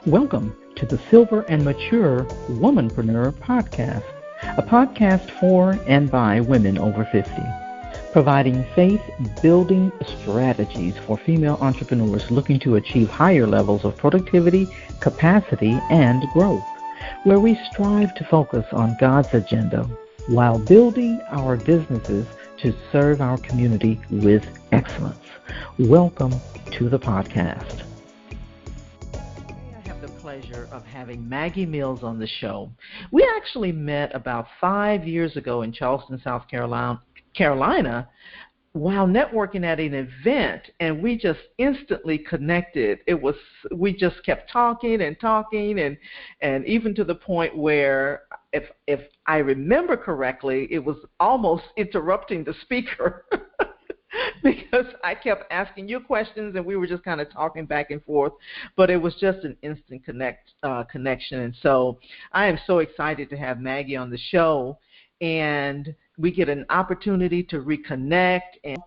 Welcome to the Silver Mature WomanPreneur Podcast, a podcast for and by women over 50, providing faith-building strategies for female entrepreneurs looking to achieve higher levels of productivity, capacity, and growth, where we strive to focus on God's agenda while building our businesses to serve our community with excellence. Welcome to the podcast. Pleasure of having Maggie Mills on the show. We actually met about 5 years ago in Charleston, South Carolina, while networking at an event, and we just instantly connected. We just kept talking, and even to the point where, if I remember correctly, it was almost interrupting the speaker. Because I kept asking you questions, and we were just kind of talking back and forth, but it was just an instant connection. And so I am so excited to have Maggie on the show, and we get an opportunity to reconnect. And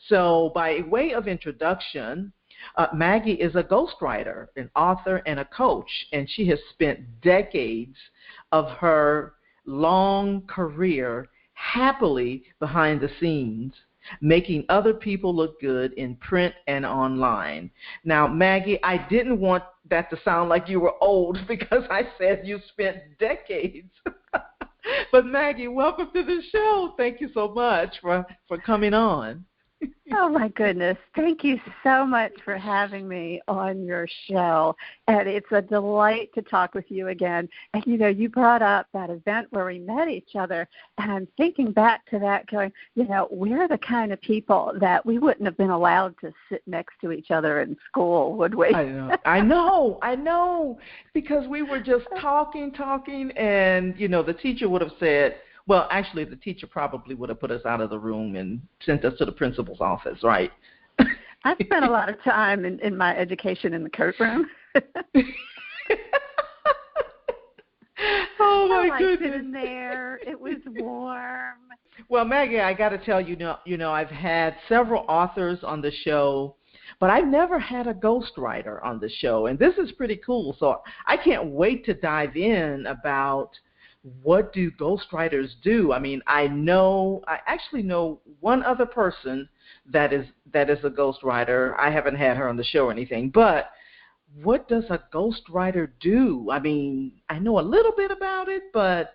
so by way of introduction, Maggie is a ghostwriter, an author, and a coach, and she has spent decades of her long career happily behind the scenes, making other people look good in print and online. Now, Maggie, I didn't want that to sound like you were old because I said you spent decades. But Maggie, welcome to the show. Thank you so much for coming on. Oh, my goodness. Thank you so much for having me on your show. And it's a delight to talk with you again. And, you brought up that event where we met each other. And I'm thinking back to that going, we're the kind of people that we wouldn't have been allowed to sit next to each other in school, would we? I know. Because we were just talking, and, the teacher would have said, well, actually, the teacher probably would have put us out of the room and sent us to the principal's office, right? I spent a lot of time in my education in the coat room. Oh, my goodness. I liked it in there. It was warm. Well, Maggie, I got to tell you, I've had several authors on the show, but I've never had a ghostwriter on the show, and this is pretty cool. So I can't wait to dive in about what do ghostwriters do? I mean, I actually know one other person that is a ghostwriter. I haven't had her on the show or anything, but what does a ghostwriter do? I mean, I know a little bit about it, but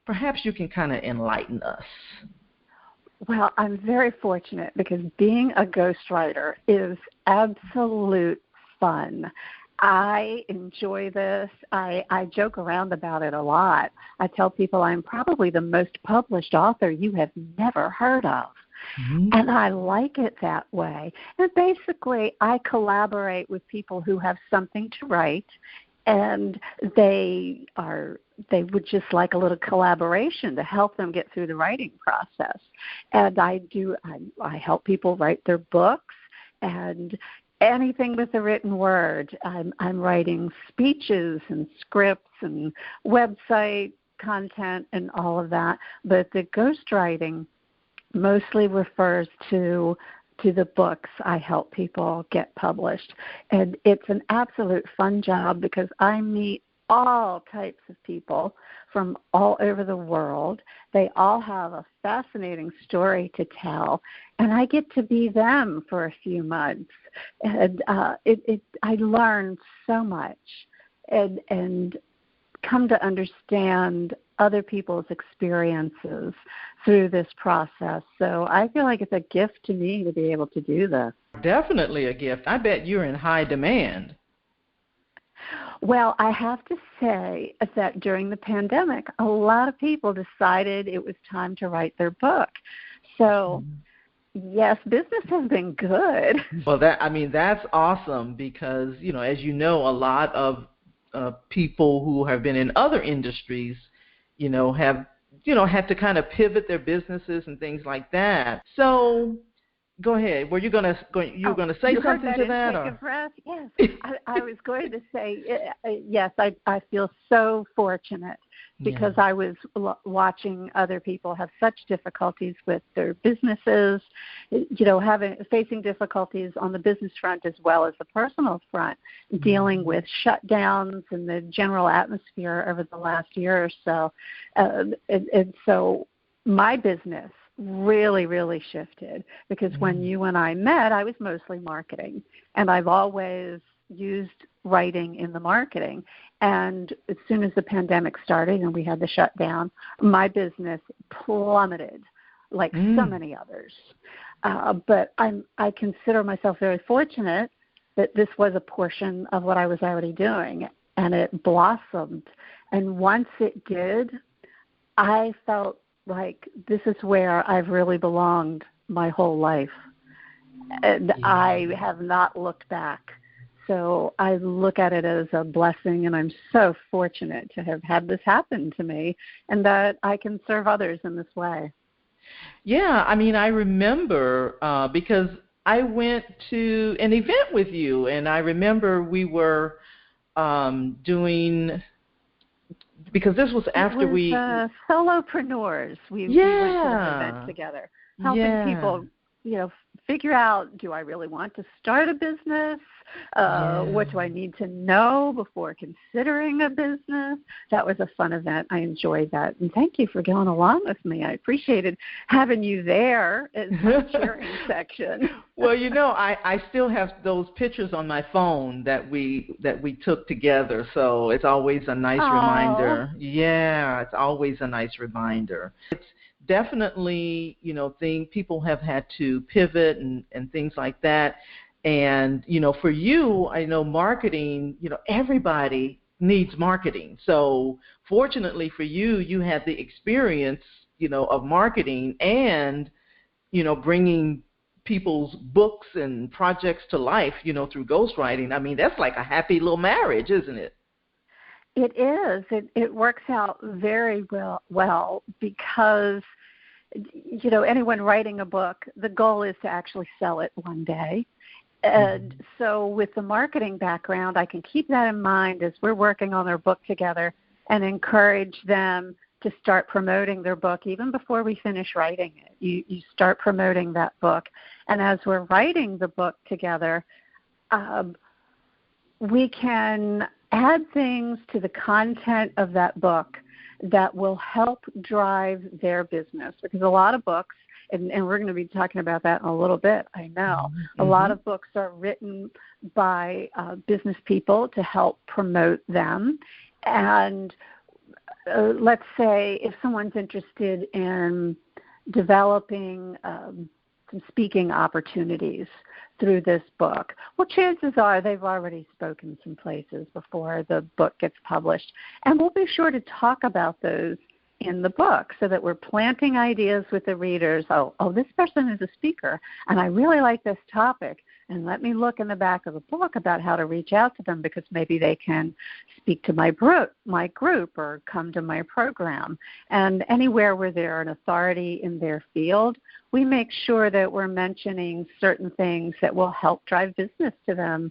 perhaps you can kind of enlighten us. Well, I'm very fortunate because being a ghostwriter is absolute fun. I enjoy this. I joke around about it a lot. I tell people I'm probably the most published author you have never heard of. Mm-hmm. And I like it that way. And basically, I collaborate with people who have something to write, and they would just like a little collaboration to help them get through the writing process. And I help people write their books and anything with the written word. I'm writing speeches and scripts and website content and all of that. But the ghostwriting mostly refers to the books I help people get published. And it's an absolute fun job because I meet all types of people from all over the world. They all have a fascinating story to tell, and I get to be them for a few months. And I learn so much and come to understand other people's experiences through this process. So I feel like it's a gift to me to be able to do this. Definitely a gift. I bet you're in high demand. Well, I have to say that during the pandemic, a lot of people decided it was time to write their book. So, yes, business has been good. Well, that's awesome because, as you know, a lot of people who have been in other industries, have, had to kind of pivot their businesses and things like that. So, Go ahead. Were you going to say something to that? Take a breath. Yes, I was going to say yes. I feel so fortunate because I was watching other people have such difficulties with their businesses, facing difficulties on the business front as well as the personal front, dealing with shutdowns and the general atmosphere over the last year or so. And so my business really, really shifted because when you and I met, I was mostly marketing, and I've always used writing in the marketing. And as soon as the pandemic started and we had the shutdown, my business plummeted like so many others. But I consider myself very fortunate that this was a portion of what I was already doing, and it blossomed. And once it did, I felt like this is where I've really belonged my whole life. And I have not looked back. So I look at it as a blessing, and I'm so fortunate to have had this happen to me and that I can serve others in this way. Yeah, I mean, I remember because I went to an event with you, and I remember we were doing, because this was after we solopreneurs. We went to an event together, helping people, figure out, do I really want to start a business? What do I need to know before considering a business? That was a fun event. I enjoyed that. And thank you for going along with me. I appreciated having you there as my cheering section. Well, I still have those pictures on my phone that we took together, so it's always a nice reminder. Yeah, it's always a nice reminder. It's definitely, people have had to pivot and things like that. And, for you, I know marketing, everybody needs marketing. So fortunately for you, you had the experience, of marketing and, bringing people's books and projects to life, through ghostwriting. I mean, that's like a happy little marriage, isn't it? It is. It works out very well because, anyone writing a book, the goal is to actually sell it one day. And so with the marketing background, I can keep that in mind as we're working on their book together and encourage them to start promoting their book even before we finish writing it. You start promoting that book. And as we're writing the book together, we can add things to the content of that book that will help drive their business, because a lot of books, and we're going to be talking about that in a little bit, I know. A lot of books are written by business people to help promote them. And let's say if someone's interested in developing some speaking opportunities through this book, well, chances are they've already spoken some places before the book gets published. And we'll be sure to talk about those in the book so that we're planting ideas with the readers. Oh, this person is a speaker, and I really like this topic, and let me look in the back of the book about how to reach out to them because maybe they can speak to my group or come to my program. And anywhere where they're an authority in their field, we make sure that we're mentioning certain things that will help drive business to them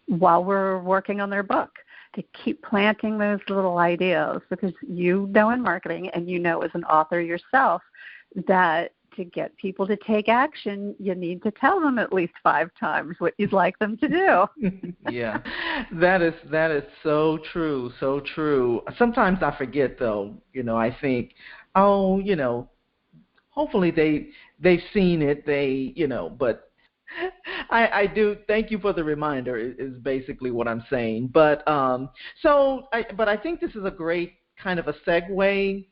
while we're working on their book, to keep planting those little ideas, because in marketing and as an author yourself that to get people to take action, you need to tell them at least 5 times what you'd like them to do. Yeah, that is so true, so true. Sometimes I forget, though. I think, hopefully they've seen it. But I do. Thank you for the reminder. Is basically what I'm saying. But I think this is a great kind of a segue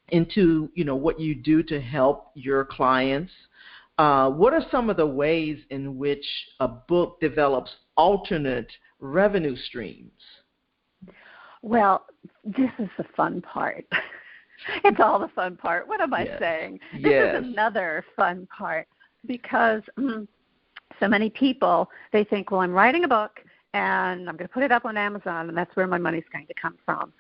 into what you do to help your clients. What are some of the ways in which a book develops alternate revenue streams? Well, this is the fun part. It's all the fun part. What am I saying? This is another fun part. Because so many people, they think, well, I'm writing a book and I'm going to put it up on Amazon, and that's where my money's going to come from.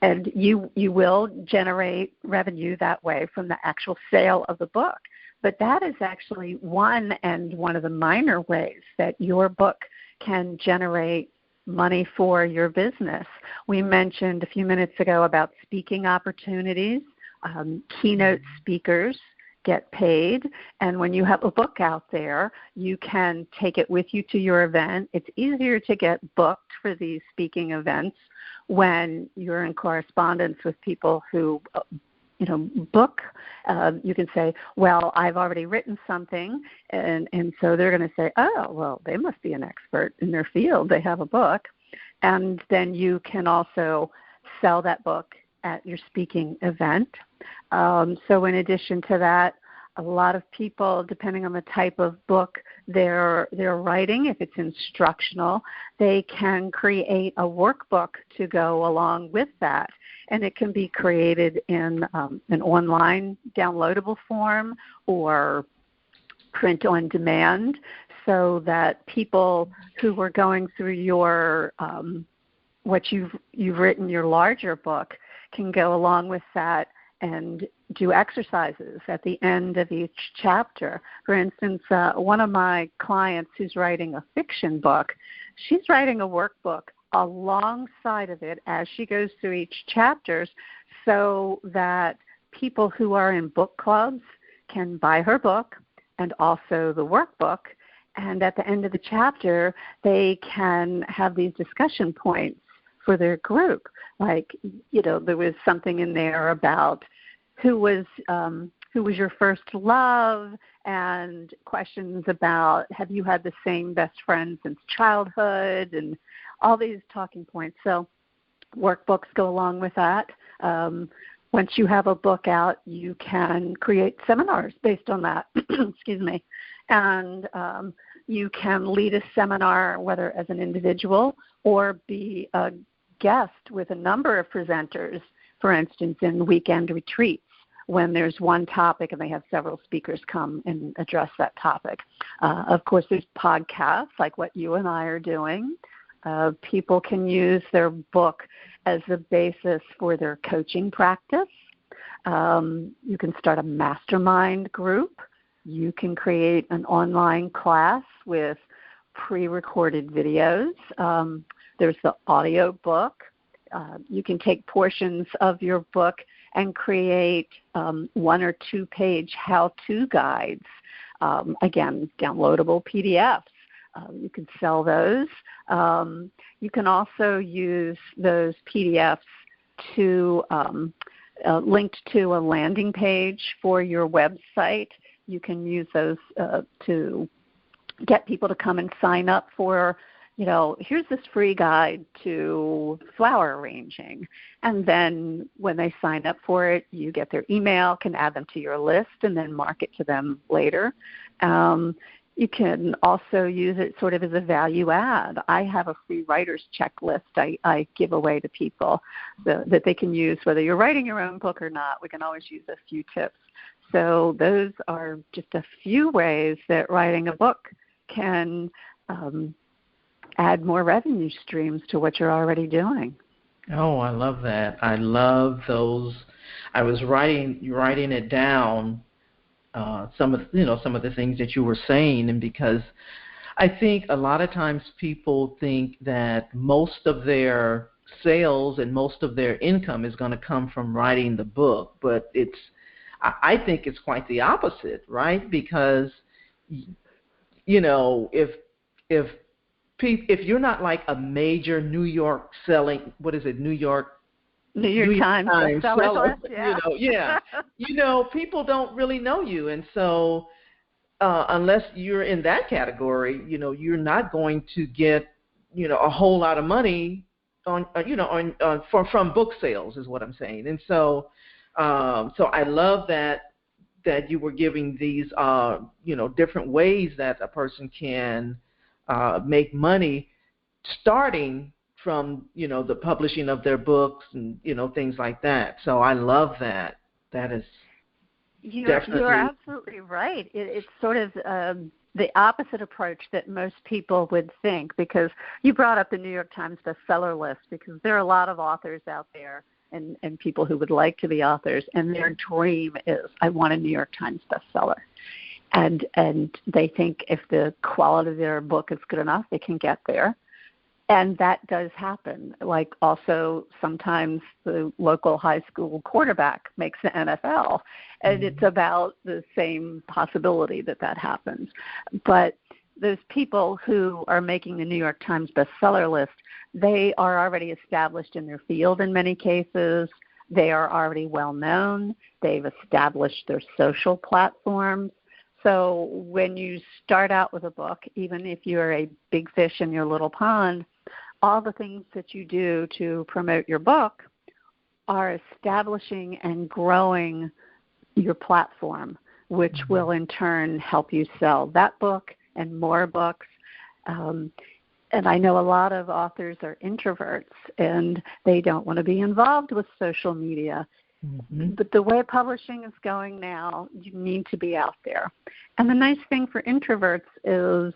And you will generate revenue that way from the actual sale of the book. But that is actually one of the minor ways that your book can generate money for your business. We mentioned a few minutes ago about speaking opportunities. Keynote speakers get paid, and when you have a book out there, you can take it with you to your event. It's easier to get booked for these speaking events when you're in correspondence with people who book. You can say, well, I've already written something, and so they're going to say, oh, well, they must be an expert in their field. They have a book. And then you can also sell that book at your speaking event. So in addition to that, a lot of people, depending on the type of book they're writing, if it's instructional, they can create a workbook to go along with that. And it can be created in an online downloadable form or print on demand, so that people who are going through your what you've written, your larger book, can go along with that and do exercises at the end of each chapter. For instance, one of my clients who's writing a fiction book, she's writing a workbook alongside of it as she goes through each chapters, so that people who are in book clubs can buy her book and also the workbook. And at the end of the chapter, they can have these discussion points for their group. Like, there was something in there about who was your first love, and questions about, have you had the same best friend since childhood, and all these talking points. So workbooks go along with that. Once you have a book out, you can create seminars based on that. Excuse me. And you can lead a seminar, whether as an individual or be a guest with a number of presenters, for instance, in weekend retreats, when there's one topic and they have several speakers come and address that topic. Of course, there's podcasts like what you and I are doing. People can use their book as the basis for their coaching practice. You can start a mastermind group. You can create an online class with pre-recorded videos. There's the audio book. You can take portions of your book and create 1 or 2 page how-to guides. Again, downloadable PDFs. You can sell those. You can also use those PDFs to linked to a landing page for your website. You can use those to get people to come and sign up for, here's this free guide to flower arranging. And then when they sign up for it, you get their email, can add them to your list, and then market to them later. You can also use it sort of as a value add. I have a free writer's checklist I give away to people that they can use, whether you're writing your own book or not. We can always use a few tips. So those are just a few ways that writing a book can add more revenue streams to what you're already doing. Oh, I love that. I love those. I was writing it down. Some of the things that you were saying, and because I think a lot of times people think that most of their sales and most of their income is going to come from writing the book, but I think it's quite the opposite, right? Because if you're not like a major New York selling, New York Times bestseller list, people don't really know you, and so unless you're in that category, you're not going to get a whole lot of money from book sales, is what I'm saying. And so I love that you were giving these different ways that a person can make money, starting from the publishing of their books and things like that. So I love that. That is definitely. You're absolutely right. It's sort of the opposite approach that most people would think, because you brought up the New York Times bestseller list, because there are a lot of authors out there and people who would like to be authors, and their dream is, I want a New York Times bestseller. And they think if the quality of their book is good enough, they can get there. And that does happen. Like also sometimes the local high school quarterback makes the NFL, and it's about the same possibility that happens. But those people who are making the New York Times bestseller list, they are already established in their field in many cases. They are already well known. They've established their social platforms. So when you start out with a book, even if you're a big fish in your little pond, all the things that you do to promote your book are establishing and growing your platform, which will in turn help you sell that book and more books. And I know a lot of authors are introverts, and they don't want to be involved with social media. But the way publishing is going now, you need to be out there. And the nice thing for introverts is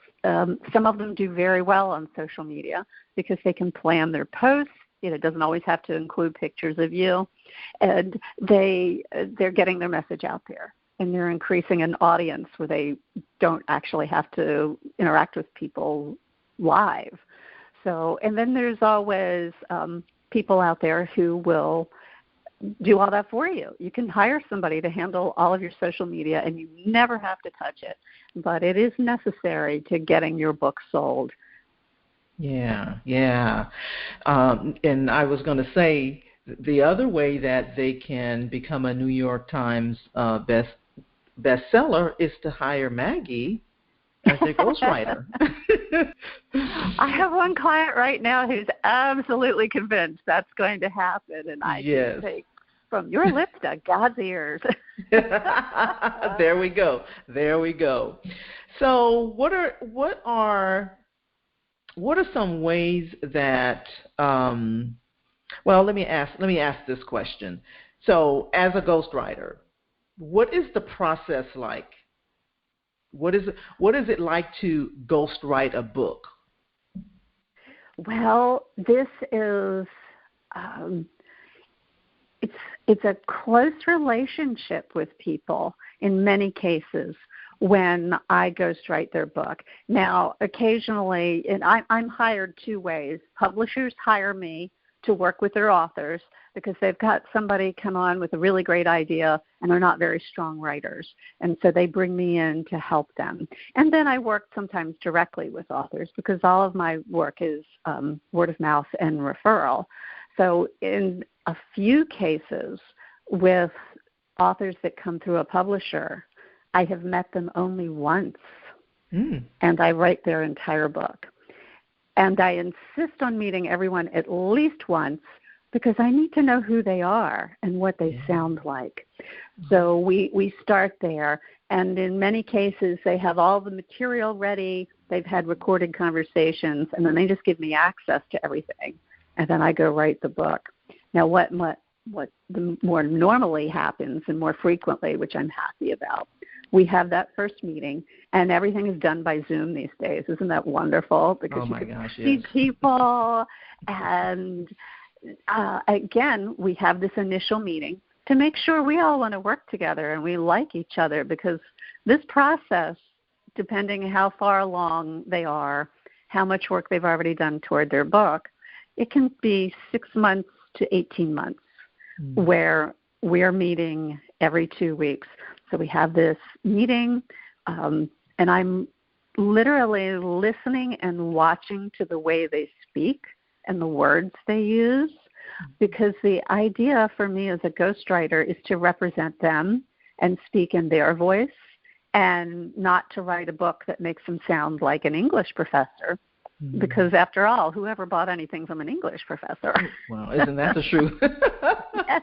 some of them do very well on social media because they can plan their posts. It doesn't always have to include pictures of you. And they're getting their message out there. And they're increasing an audience where they don't actually have to interact with people live. So, and then there's always people out there who will do all that for you. You can hire somebody to handle all of your social media, and you never have to touch it. But it is necessary to getting your book sold. Yeah. And I was going to say the other way that they can become a New York Times bestseller is to hire Maggie as their ghostwriter. I have one client right now who's absolutely convinced that's going to happen, and I can say, from your lips to God's ears. There we go. So, what are some ways that? Well, let me ask this question. So, as a ghostwriter, what is the process like? What is it like to ghostwrite a book? Well, this is it's a close relationship with people in many cases when I ghostwrite their book. Now, occasionally, and I'm hired two ways. Publishers hire me to work with their authors because they've got somebody come on with a really great idea and they're not very strong writers. And so they bring me in to help them. And then I work sometimes directly with authors because all of my work is word of mouth and referral. So in a few cases with authors that come through a publisher, I have met them only once, and I write their entire book. And I insist on meeting everyone at least once because I need to know who they are and what they sound like. So we start there, and in many cases they have all the material ready, they've had recorded conversations, and then they just give me access to everything, and then I go write the book. Now what the more normally happens and more frequently, which I'm happy about, we have that first meeting, and everything is done by Zoom these days. Isn't that wonderful? Because you can see people, and again, we have this initial meeting to make sure we all want to work together and we like each other, because this process, depending on how far along they are, how much work they've already done toward their book, it can be 6 months to 18 months where we're meeting every 2 weeks. So we have this meeting, and I'm literally listening and watching to the way they speak and the words they use, because the idea for me as a ghostwriter is to represent them and speak in their voice, and not to write a book that makes them sound like an English professor, because after all, whoever bought anything from an English professor? Well, isn't that the truth? Yes.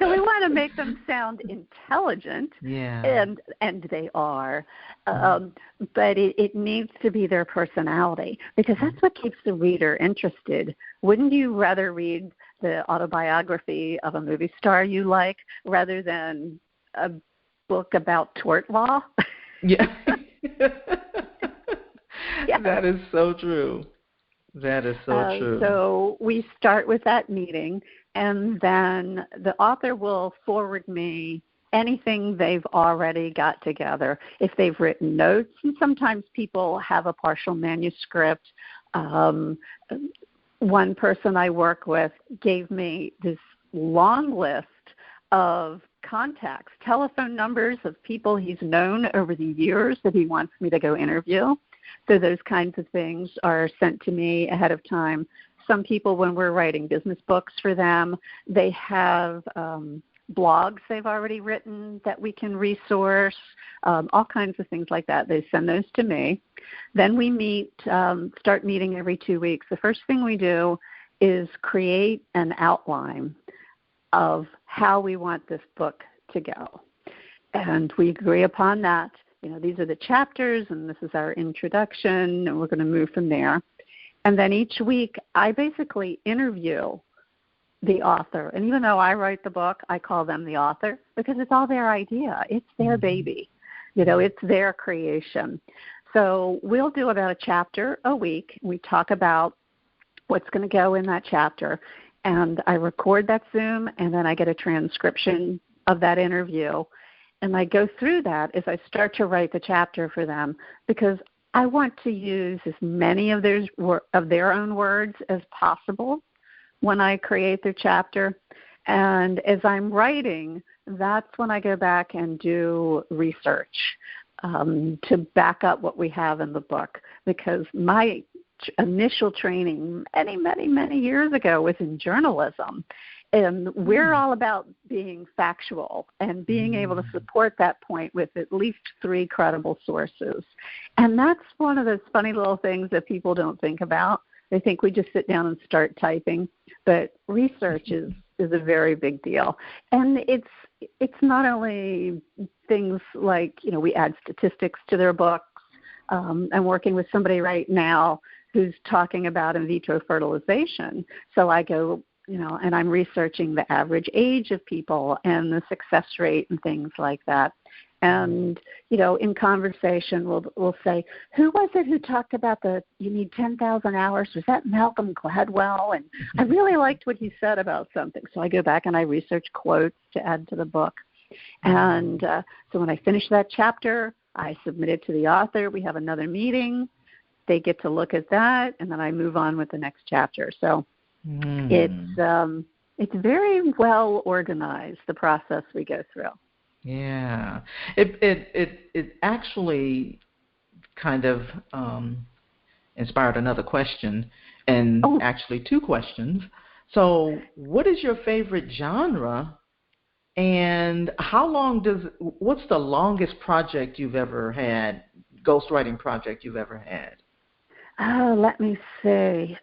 So we want to make them sound intelligent, and they are, but it needs to be their personality, because that's what keeps the reader interested. Wouldn't you rather read the autobiography of a movie star you like rather than a book about tort law? Yeah. That is so true. That is so true. So we start with that meeting, and then the author will forward me anything they've already got together. If they've written notes, and sometimes people have a partial manuscript. One person I work with gave me this long list of contacts, telephone numbers of people he's known over the years that he wants me to go interview. So those kinds of things are sent to me ahead of time. Some people, when we're writing business books for them, they have blogs they've already written that we can resource, all kinds of things like that. They send those to me. Then we meet, start meeting every 2 weeks. The first thing we do is create an outline of how we want this book to go. And we agree upon that. You know, these are the chapters, and this is our introduction, and we're going to move from there. And then each week, I basically interview the author. And even though I write the book, I call them the author because it's all their idea. It's their baby. You know, it's their creation. So we'll do about a chapter a week. We talk about what's going to go in that chapter. And I record that Zoom, and then I get a transcription of that interview. And I go through that as I start to write the chapter for them because I want to use as many of their own words as possible when I create their chapter. And as I'm writing, that's when I go back and do research to back up what we have in the book, because my initial training many years ago was in journalism. And we're all about being factual and being able to support that point with at least 3 credible sources. And that's one of those funny little things that people don't think about. They think we just sit down and start typing. But research is a very big deal. And it's not only things like, you know, we add statistics to their books. I'm working with somebody right now who's talking about in vitro fertilization. So I go, you know, and I'm researching the average age of people and the success rate and things like that. And, you know, in conversation, we'll say, who was it who talked about you need 10,000 hours? Was that Malcolm Gladwell? And I really liked what he said about something. So I go back and I research quotes to add to the book. And so when I finish that chapter, I submit it to the author. We have another meeting. They get to look at that, and then I move on with the next chapter. So it's very well organized, the process we go through. Yeah, it actually kind of inspired another question, and actually 2 questions. So, what is your favorite genre, and what's the longest project you've ever had, ghostwriting project you've ever had? Let me see.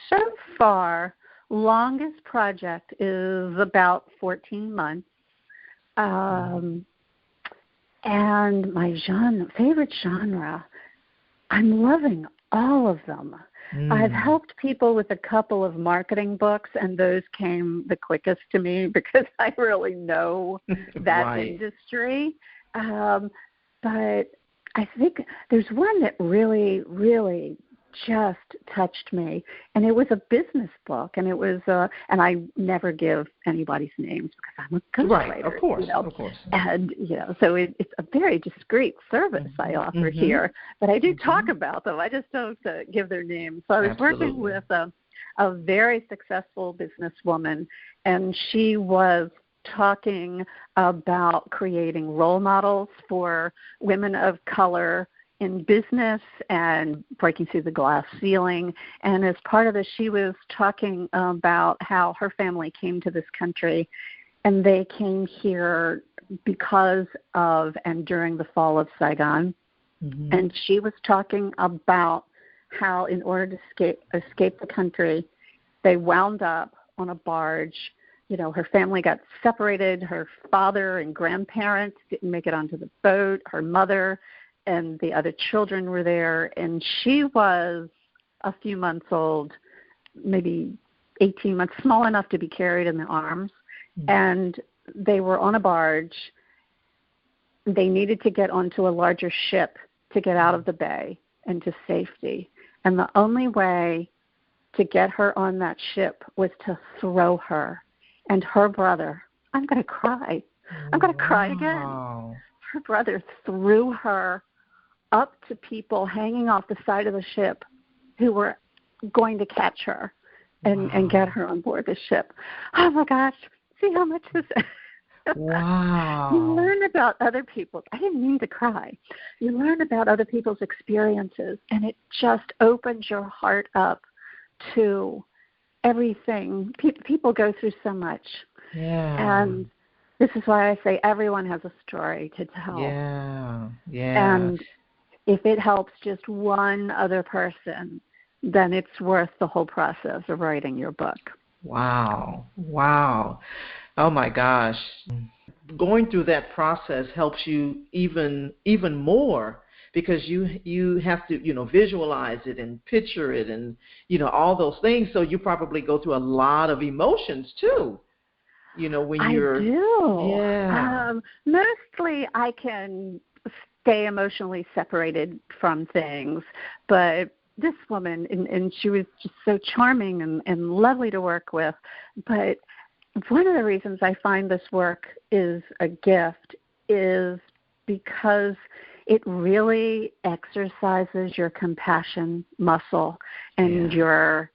So far, longest project is about 14 months. And my favorite genre, I'm loving all of them. I've helped people with a couple of marketing books, and those came the quickest to me because I really know that industry. But I think there's one that really, really just touched me, and it was a business book, and it was, and I never give anybody's names because I'm a ghostwriter. Right, of course, you know? Of course. And, you know, so it's a very discreet service I offer here, but I do talk about them. I just don't give their names. So I was working with a very successful businesswoman, and she was talking about creating role models for women of color in business and breaking through the glass ceiling. And as part of this, she was talking about how her family came to this country, and they came here because of and during the fall of Saigon. And she was talking about how in order to escape the country, they wound up on a barge. You know, her family got separated. Her father and grandparents didn't make it onto the boat. Her mother and the other children were there, and she was a few months old, maybe 18 months, small enough to be carried in the arms. And they were on a barge. They needed to get onto a larger ship to get out of the bay and to safety. And the only way to get her on that ship was to throw her. And her brother, I'm going to cry. I'm going to cry again. Her brother threw her up to people hanging off the side of the ship who were going to catch her and get her on board the ship. Oh, my gosh. See how much this Wow. You learn about other people. I didn't mean to cry. You learn about other people's experiences, and it just opens your heart up to everything. People go through so much. Yeah. And this is why I say everyone has a story to tell. Yeah. Yeah. And if it helps just one other person, then it's worth the whole process of writing your book. Wow. Wow. Oh my gosh. Going through that process helps you even more, because you have to, visualize it and picture it and, all those things. So you probably go through a lot of emotions too. When you're... I do. Yeah. Mostly I can stay emotionally separated from things, but this woman, and she was just so charming and lovely to work with, but one of the reasons I find this work is a gift is because it really exercises your compassion muscle and your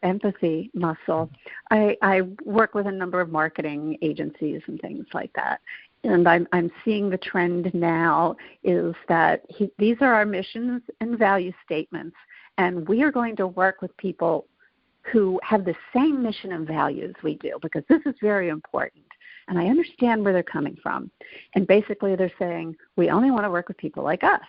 empathy muscle. I work with a number of marketing agencies and things like that, and I'm seeing the trend now is that these are our missions and value statements, and we are going to work with people who have the same mission and values we do, because this is very important. And I understand where they're coming from. And basically they're saying, we only want to work with people like us.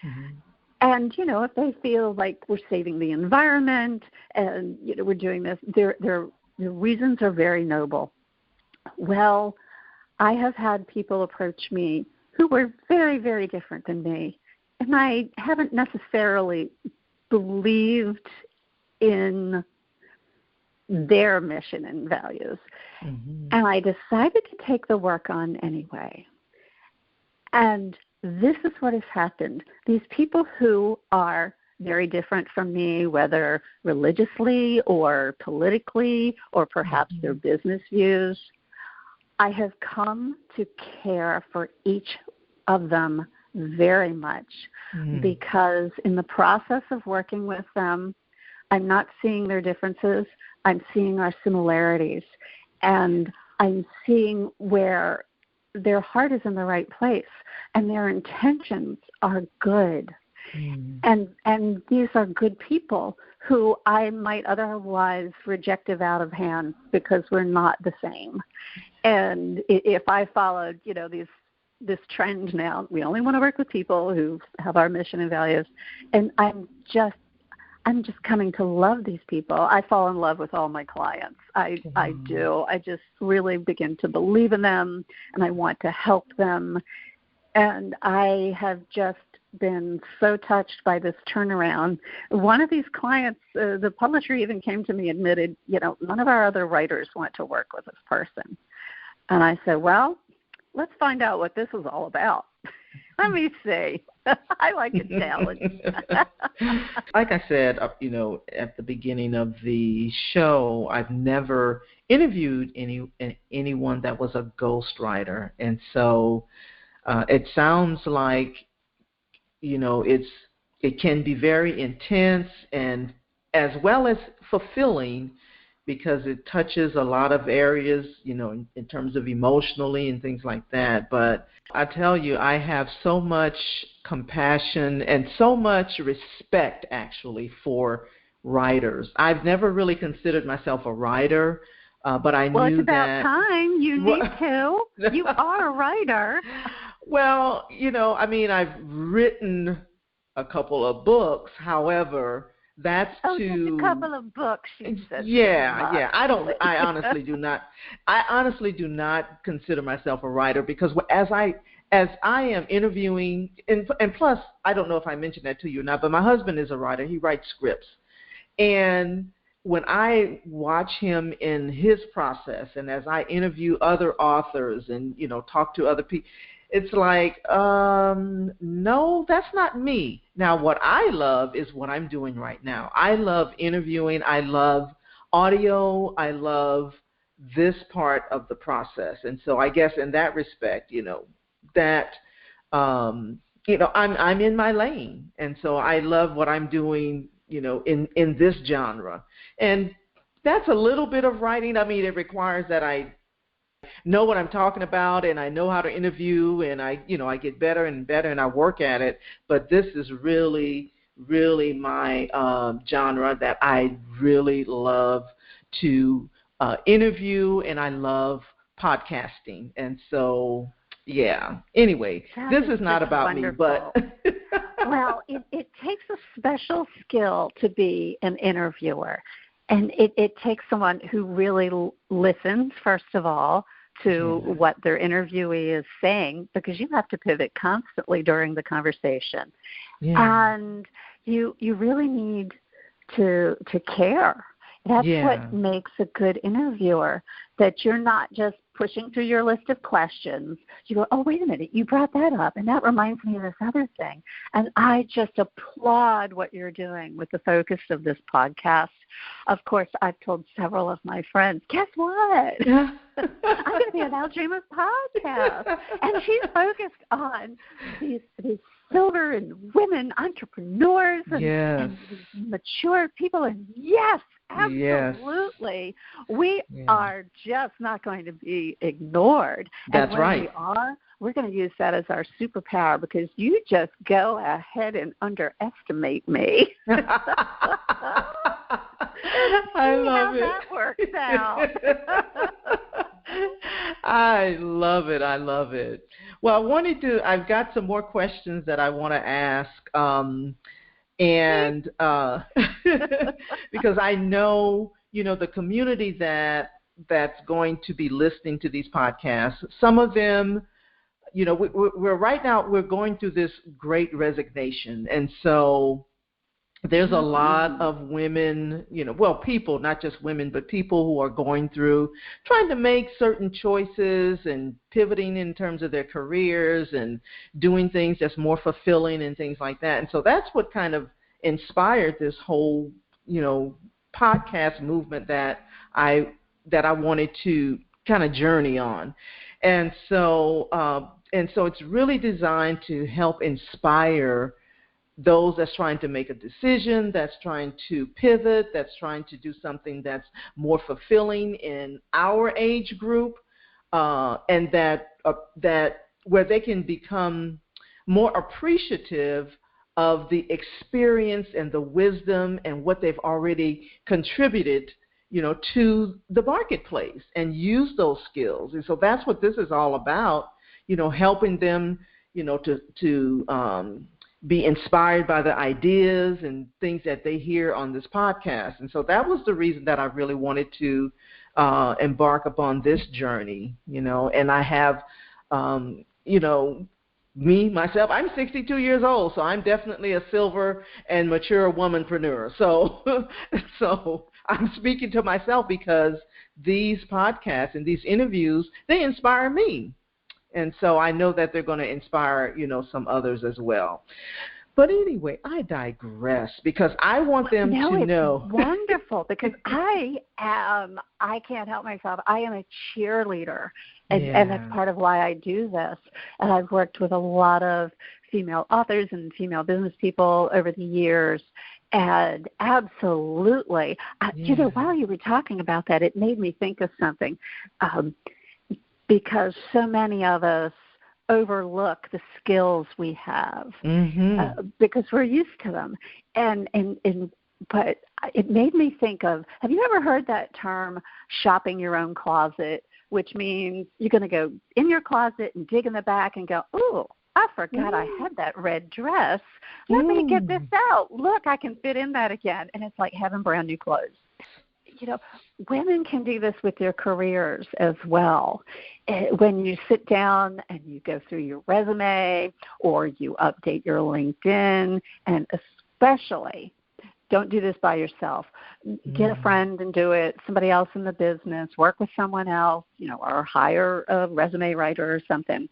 Mm-hmm. And, if they feel like we're saving the environment and, we're doing this, their reasons are very noble. Well, I have had people approach me who were very, very different than me. And I haven't necessarily believed in their mission and values. Mm-hmm. And I decided to take the work on anyway. And this is what has happened. These people who are very different from me, whether religiously or politically or perhaps their business views, I have come to care for each of them very much because in the process of working with them, I'm not seeing their differences. I'm seeing our similarities, and I'm seeing where their heart is in the right place and their intentions are good. And these are good people who I might otherwise reject out of hand because we're not the same. And if I followed, this trend now, we only want to work with people who have our mission and values, and I'm just coming to love these people. I fall in love with all my clients. I do. I just really begin to believe in them, and I want to help them. And I have just been so touched by this turnaround. One of these clients, the publisher even came to me, admitted, none of our other writers want to work with this person. And I said, well, let's find out what this is all about. Let me see. I like a challenge. Like I said, at the beginning of the show, I've never interviewed anyone that was a ghostwriter. And so it sounds like, it can be very intense and as well as fulfilling, because it touches a lot of areas, in terms of emotionally and things like that. But I tell you, I have so much compassion and so much respect, actually, for writers. I've never really considered myself a writer, but I knew that... Well, it's about time. You need to. You are a writer. Well, I've written a couple of books. However... That's just a couple of books, she said. Yeah. I honestly do not consider myself a writer, because as I am interviewing, and plus, I don't know if I mentioned that to you or not, but my husband is a writer. He writes scripts. And when I watch him in his process, and as I interview other authors and, talk to other people, it's like, no, that's not me. Now, what I love is what I'm doing right now. I love interviewing. I love audio. I love this part of the process. And so I guess in that respect, that, I'm in my lane. And so I love what I'm doing, in this genre. And that's a little bit of writing. I mean, it requires that I know what I'm talking about, and I know how to interview, and I get better and better, and I work at it. But this is really, really my genre that I really love to interview, and I love podcasting. And so, yeah. Anyway, this is not about me, but well, it takes a special skill to be an interviewer. And it takes someone who really listens, first of all, to what their interviewee is saying, because you have to pivot constantly during the conversation. Yeah. And you really need to care. That's what makes a good interviewer, that you're not just pushing through your list of questions. You go, oh, wait a minute, you brought that up, and that reminds me of this other thing. And I just applaud what you're doing with the focus of this podcast. Of course, I've told several of my friends, guess what? I'm going to be on Aldreama's podcast. And she's focused on these silver and women entrepreneurs and mature people. And yes, absolutely. We are just not going to be ignored. That's and when we are, we're going to use that as our superpower, because you just go ahead and underestimate me. I love it. That works out. I love it. I love it. Well, I've got some more questions that I want to ask. And because I know, the community that's going to be listening to these podcasts, some of them, we're right now, we're going through this great resignation. And so there's a lot of women, people, not just women, but people who are going through trying to make certain choices and pivoting in terms of their careers and doing things that's more fulfilling and things like that. And so that's what kind of inspired this whole, podcast movement that I wanted to kind of journey on. And so it's really designed to help inspire those that's trying to make a decision, that's trying to pivot, that's trying to do something that's more fulfilling in our age group, and that where they can become more appreciative of the experience and the wisdom and what they've already contributed, to the marketplace, and use those skills. And so that's what this is all about, helping them, to be inspired by the ideas and things that they hear on this podcast. And so that was the reason that I really wanted to embark upon this journey, and I have, myself, I'm 62 years old, so I'm definitely a silver and mature womanpreneur. So I'm speaking to myself, because these podcasts and these interviews, they inspire me. And so I know that they're going to inspire, some others as well. But anyway, I digress, because I want them to know. It's wonderful, because I can't help myself. I am a cheerleader, and that's part of why I do this. And I've worked with a lot of female authors and female business people over the years. And absolutely, while you were talking about that, it made me think of something. Because so many of us overlook the skills we have because we're used to them. But it made me think of, have you ever heard that term, shopping your own closet, which means you're going to go in your closet and dig in the back and go, oh, I forgot I had that red dress. Let me get this out. Look, I can fit in that again. And it's like having brand new clothes. Women can do this with their careers as well. When you sit down and you go through your resume or you update your LinkedIn, and especially, don't do this by yourself. Get a friend and do it, somebody else in the business, work with someone else, or hire a resume writer or something.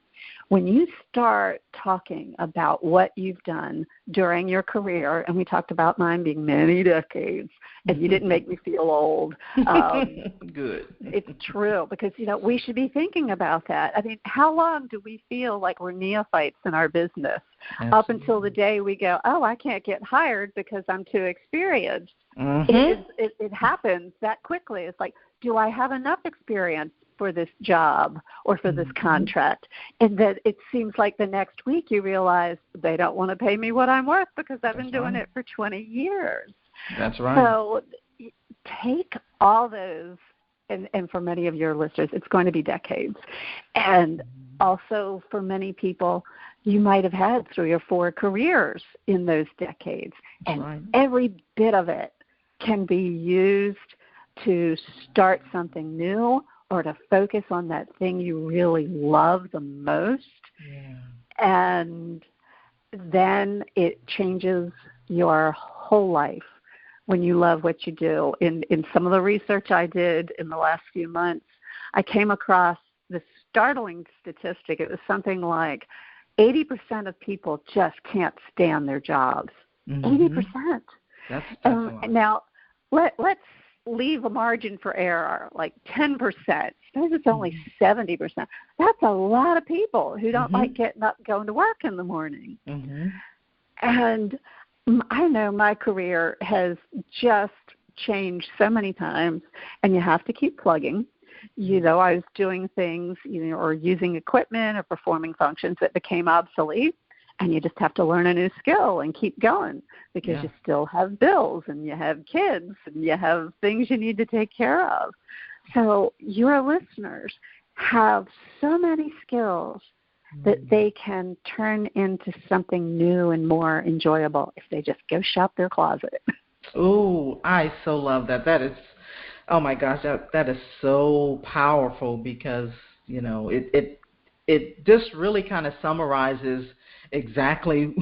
when you start talking about what you've done during your career, and we talked about mine being many decades, and you didn't make me feel old. Good. It's true, because, we should be thinking about that. I mean, how long do we feel like we're neophytes in our business? Absolutely. Up until the day we go, oh, I can't get hired because I'm too experienced. Mm-hmm. It happens that quickly. It's like, do I have enough experience for this job or for this contract? And that it seems like the next week you realize they don't want to pay me what I'm worth because I've been doing it for 20 years. That's right. So take all those, and for many of your listeners, it's going to be decades. And also for many people, you might have had 3 or 4 careers in those decades. And every bit of it can be used to start something new or to focus on that thing you really love the most. Yeah. And then it changes your whole life when you love what you do. In some of the research I did in the last few months, I came across this startling statistic. It was something like 80% of people just can't stand their jobs. 80%. That's a lot. Now, let's leave a margin for error, like 10%. Suppose it's only 70%. That's a lot of people who don't like getting up, going to work in the morning. And I know my career has just changed so many times, and you have to keep plugging. I was doing things, or using equipment or performing functions that became obsolete, and you just have to learn a new skill and keep going because you still have bills and you have kids and you have things you need to take care of. So your listeners have so many skills that they can turn into something new and more enjoyable if they just go shop their closet. Oh, I so love that. That is, oh my gosh, that is so powerful because, it just really kind of summarizes exactly,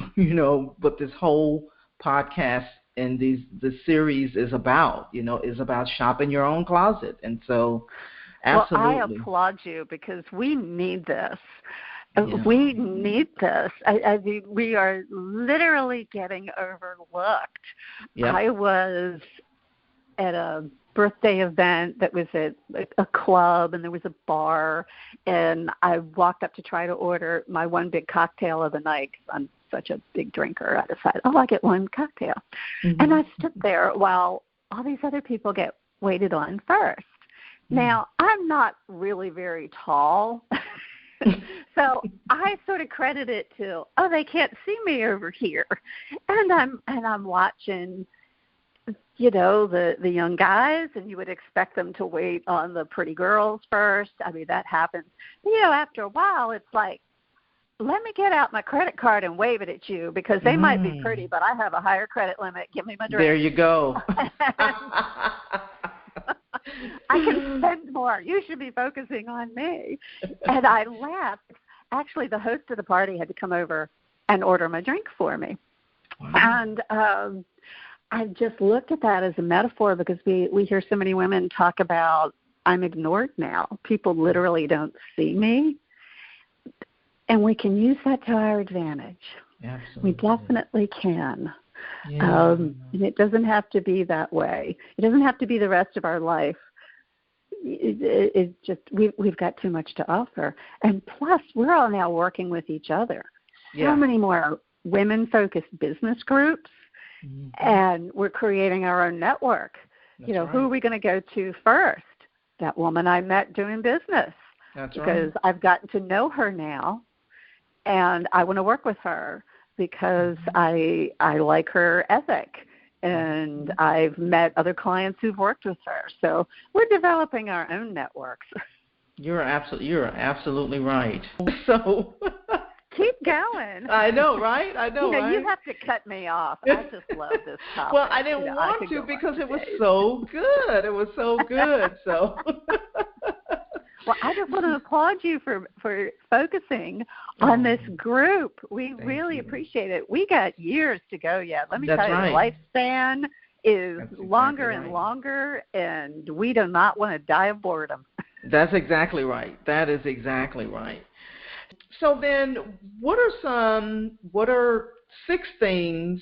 what this whole podcast and the series is about, is about shopping your own closet. And so, absolutely. Well, I applaud you because we need this. Yeah. We need this. I mean, we are literally getting overlooked. Yep. I was at a birthday event that was at a club, and there was a bar, and I walked up to try to order my one big cocktail of the night. I'm such a big drinker. I decided, I'll get one cocktail. And I stood there while all these other people get waited on first. Now, I'm not really very tall. So I sort of credit it to, they can't see me over here. And I'm watching, the young guys, and you would expect them to wait on the pretty girls first. I mean, that happens. After a while, it's like, let me get out my credit card and wave it at you because they might be pretty, but I have a higher credit limit. Give me my drink. There you go. I can spend more. You should be focusing on me. And I laughed. Actually, the host of the party had to come over and order my drink for me. Wow. And I just looked at that as a metaphor because we hear so many women talk about, I'm ignored now. People literally don't see me. And we can use that to our advantage. Absolutely. We definitely can. Yeah. And it doesn't have to be that way. It doesn't have to be the rest of our life. It's just we've got too much to offer. And plus, we're all now working with each other. So many more women-focused business groups, and we're creating our own network. That's right. Who are we going to go to first? That woman I met doing business. That's because I've gotten to know her now, and I want to work with her because I like her ethic, and I've met other clients who've worked with her. So we're developing our own networks. You're absolutely right. So keep going. I know, right? Right? You have to cut me off. I just love this topic. Well, I didn't want to because it was so good. It was so good. So. Well, I just want to applaud you for focusing on this group. We really appreciate it. We got years to go yet. Let me tell you, the lifespan is longer and longer, and we do not want to die of boredom. That's exactly right. That is exactly right. So then, what are six things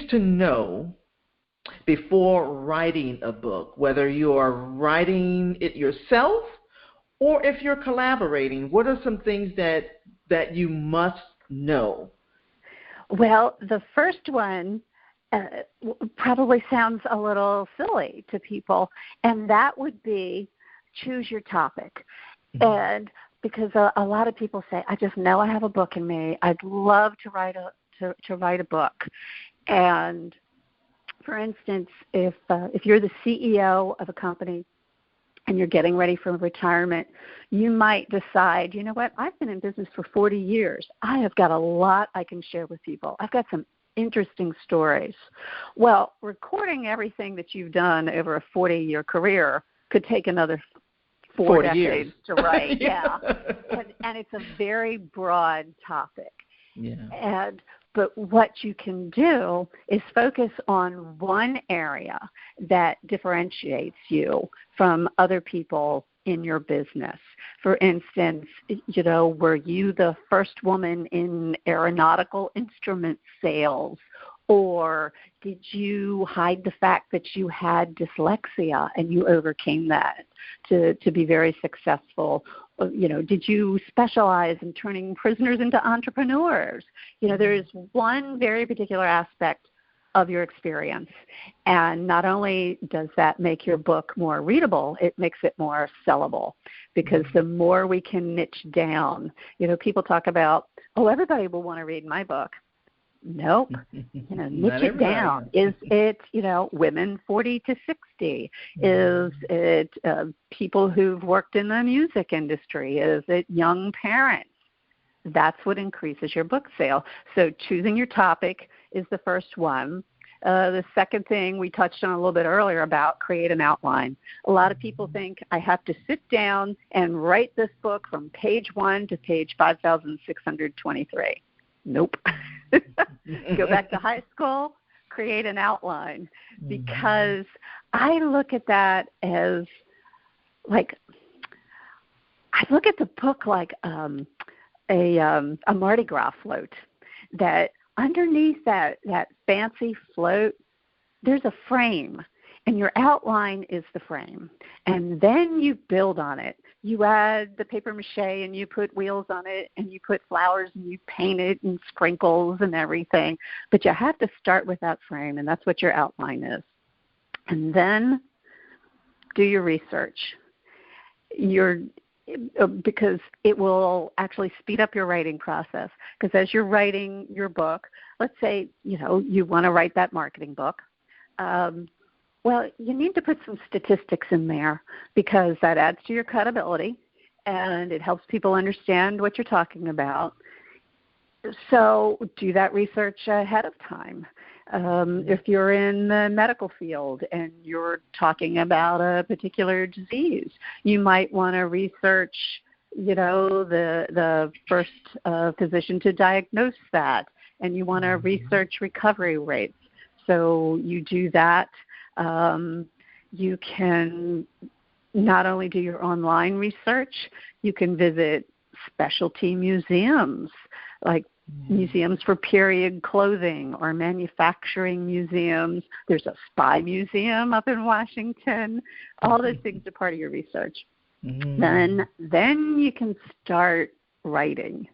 to know before writing a book, whether you are writing it yourself or if you're collaborating? What are some things that you must know? Well, the first one probably sounds a little silly to people, and that would be choose your topic. Mm-hmm. And because a lot of people say, I just know I have a book in me. I'd love to write a book. And for instance, if you're the CEO of a company and you're getting ready for retirement, you might decide, you know what, I've been in business for 40 years. I have got a lot I can share with people. I've got some interesting stories. Well, recording everything that you've done over a 40-year career could take another 4 decades to write. Yeah. And it's a very broad topic. Yeah. But what you can do is focus on one area that differentiates you from other people in your business. For instance, were you the first woman in aeronautical instrument sales? Or did you hide the fact that you had dyslexia and you overcame that to be very successful? Did you specialize in turning prisoners into entrepreneurs? There's one very particular aspect of your experience. And not only does that make your book more readable, it makes it more sellable, because the more we can niche down, people talk about, everybody will want to read my book. Nope. Niche it down. Is it, women 40 to 60? Is it people who've worked in the music industry? Is it young parents? That's what increases your book sale. So choosing your topic is the first one. The second thing we touched on a little bit earlier about create an outline. A lot of people think I have to sit down and write this book from page 1 to page 5,623. Nope. Go back to high school, create an outline, because I look at that as like, I look at the book like a Mardi Gras float, that underneath that fancy float, there's a frame, and your outline is the frame. And then you build on it. You add the paper mache, and you put wheels on it, and you put flowers, and you paint it, and sprinkles and everything. But you have to start with that frame, and that's what your outline is. And then do your research. Because it will actually speed up your writing process. Because as you're writing your book, let's say, you want to write that marketing book. Well, you need to put some statistics in there, because that adds to your credibility and it helps people understand what you're talking about. So do that research ahead of time. If you're in the medical field and you're talking about a particular disease, you might want to research, the first physician to diagnose that, and you want to research recovery rates. So you do that. You can not only do your online research, you can visit specialty museums, like museums for period clothing or manufacturing museums. There's a spy museum up in Washington. All those things are part of your research. Then you can start writing.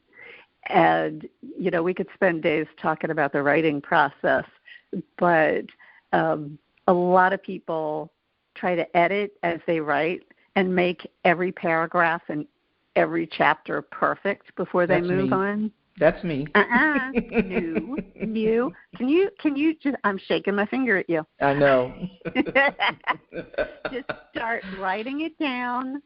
And, we could spend days talking about the writing process, but a lot of people try to edit as they write and make every paragraph and every chapter perfect before they move on. That's me. No. Can you just, I'm shaking my finger at you. I know. Just start writing it down,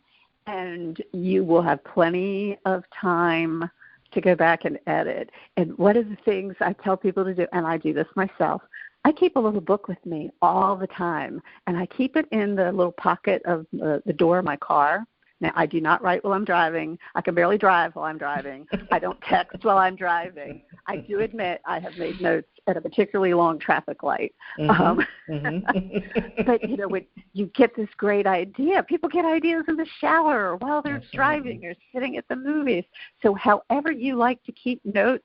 and you will have plenty of time to go back and edit. And one of the things I tell people to do, and I do this myself, I keep a little book with me all the time, and I keep it in the little pocket of the door of my car. Now, I do not write while I'm driving. I can barely drive while I'm driving. I don't text while I'm driving. I do admit I have made notes at a particularly long traffic light. But, when you get this great idea, people get ideas in the shower or while they're driving or sitting at the movies. So however you like to keep notes,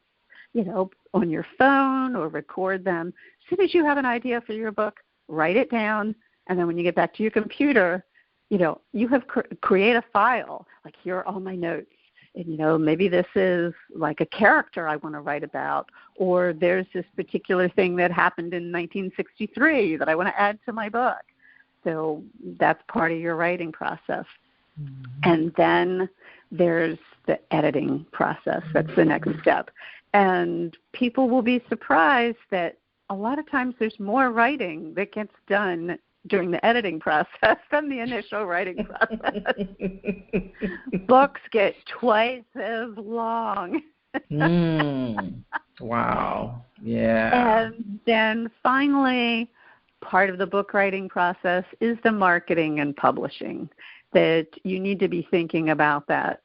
on your phone or record them, as soon as you have an idea for your book, write it down. And then when you get back to your computer, you have create a file, like here are all my notes. And, maybe this is like a character I want to write about, or there's this particular thing that happened in 1963 that I want to add to my book. So that's part of your writing process. And then there's the editing process. That's the next step. And people will be surprised that a lot of times there's more writing that gets done during the editing process than the initial writing process. Books get twice as long. Wow. Yeah. And then finally, part of the book writing process is the marketing and publishing, that you need to be thinking about that.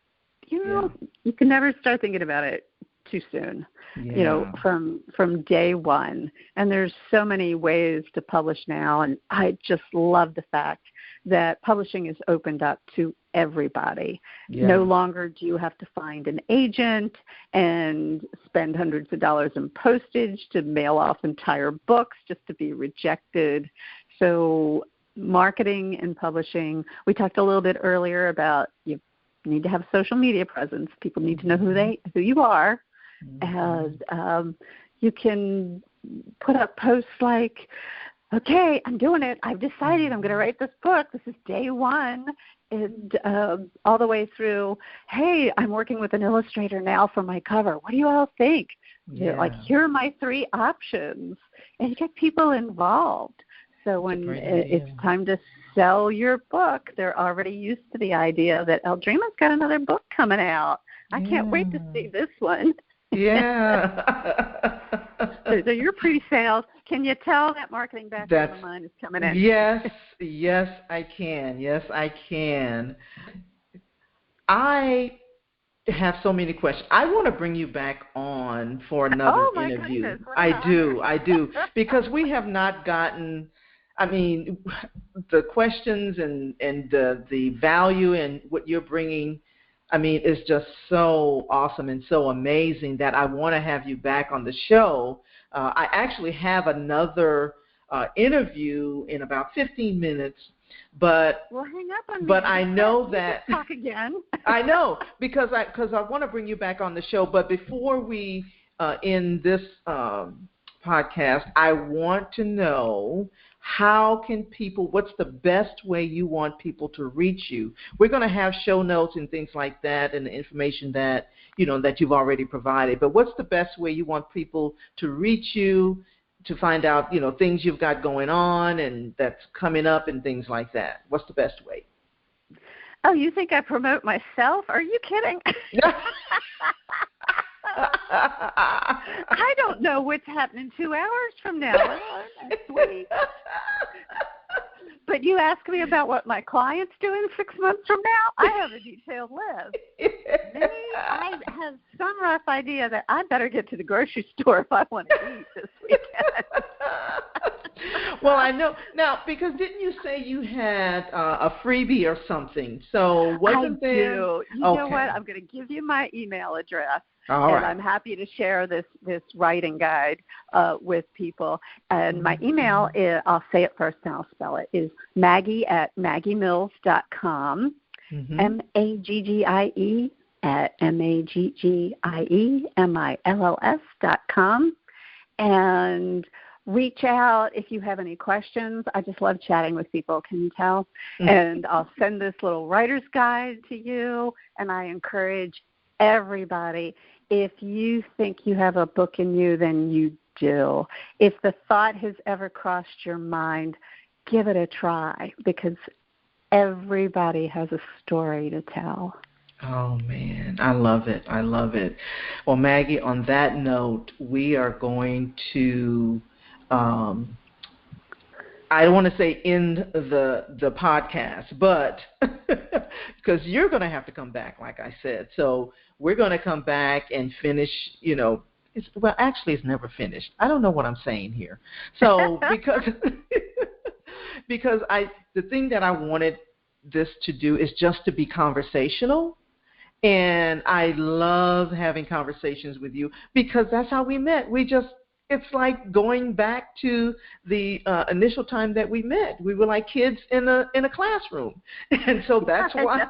You can never start thinking about it too soon, from day one. And there's so many ways to publish now, and I just love the fact that publishing is opened up to everybody. No longer do you have to find an agent and spend hundreds of dollars in postage to mail off entire books just to be rejected. So marketing and publishing, we talked a little bit earlier about you need to have social media presence. People need to know who you are. And you can put up posts like, okay, I'm doing it. I've decided I'm going to write this book. This is day one. And all the way through, hey, I'm working with an illustrator now for my cover. What do you all think? Like, here are my 3 options. And you get people involved. So when it's time to sell your book, they're already used to the idea that Aldreama's got another book coming out. I can't wait to see this one. Yeah. So your pre-sales, can you tell that marketing background of mine is coming in? Yes, I can. Yes, I can. I have so many questions. I want to bring you back on for another interview. Goodness, I do, because we have not gotten, the questions and the value and what you're bringing, is just so awesome and so amazing that I want to have you back on the show. I actually have another interview in about 15 minutes, but hang up on me. But I know that talk again. I know because I want to bring you back on the show. But before we end this podcast, I want to know, what's the best way you want people to reach you? We're going to have show notes and things like that and the information that, that you've already provided. But what's the best way you want people to reach you, to find out, things you've got going on and that's coming up and things like that? What's the best way? Oh, you think I promote myself? Are you kidding? I don't know what's happening 2 hours from now or next week. But you ask me about what my client's doing 6 months from now, I have a detailed list. Maybe I have some rough idea that I better get to the grocery store if I want to eat this weekend. Well, I know. Now, because didn't you say you had a freebie or something? So wasn't there? I do. You know what? I'm going to give you my email address. All right. I'm happy to share this writing guide with people. And my email is, I'll say it first and I'll spell it, is Maggie@MaggieMills.com, Maggie@MaggieMills.com. And reach out if you have any questions. I just love chatting with people, can you tell? And I'll send this little writer's guide to you, and I encourage everybody, if you think you have a book in you, then you do. If the thought has ever crossed your mind, give it a try, because everybody has a story to tell. Oh, man. I love it. I love it. Well, Maggie, on that note, we are going to, I don't want to say end the podcast, but because you're going to have to come back, like I said. So we're going to come back and finish, well, actually, it's never finished. I don't know what I'm saying here. So because the thing that I wanted this to do is just to be conversational. And I love having conversations with you because that's how we met. It's like going back to the initial time that we met. We were like kids in a classroom. And so that's why.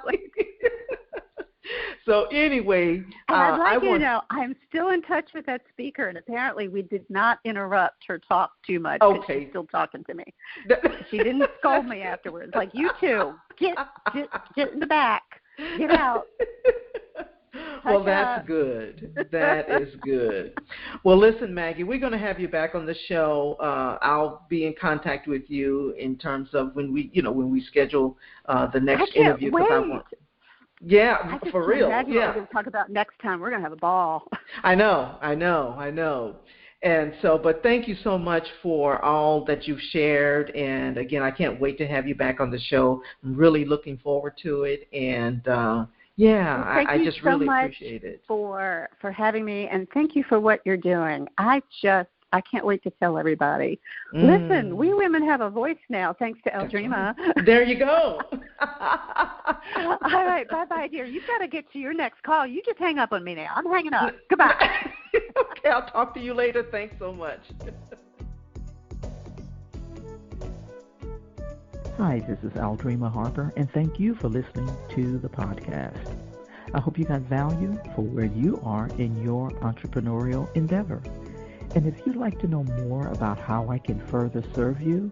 So anyway, and I'd like you to know, I'm still in touch with that speaker, and apparently we did not interrupt her talk too much. Okay. She's still talking to me. She didn't scold me afterwards. Like, you two, get in the back. Get out. Well, that's good. That is good. Well, listen, Maggie, we're going to have you back on the show. I'll be in contact with you in terms of when we schedule the next interview. Yeah, for real. Imagine what we're going to talk about next time. We're going to have a ball. I know. And so, but thank you so much for all that you've shared. And again, I can't wait to have you back on the show. I'm really looking forward to it. And I just really appreciate it. For having me, and thank you for what you're doing. I can't wait to tell everybody. Listen, we women have a voice now, thanks to Aldreama. There you go. All right, bye-bye, dear. You've got to get to your next call. You just hang up on me now. I'm hanging up. Goodbye. Okay, I'll talk to you later. Thanks so much. Hi, this is Aldreama Harper, and thank you for listening to the podcast. I hope you got value for where you are in your entrepreneurial endeavor. And if you'd like to know more about how I can further serve you,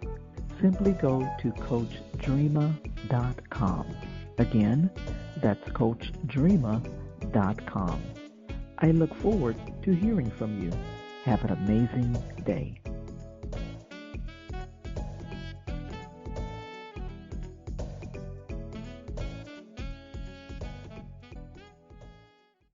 simply go to CoachDreama.com. Again, that's CoachDreama.com. I look forward to hearing from you. Have an amazing day.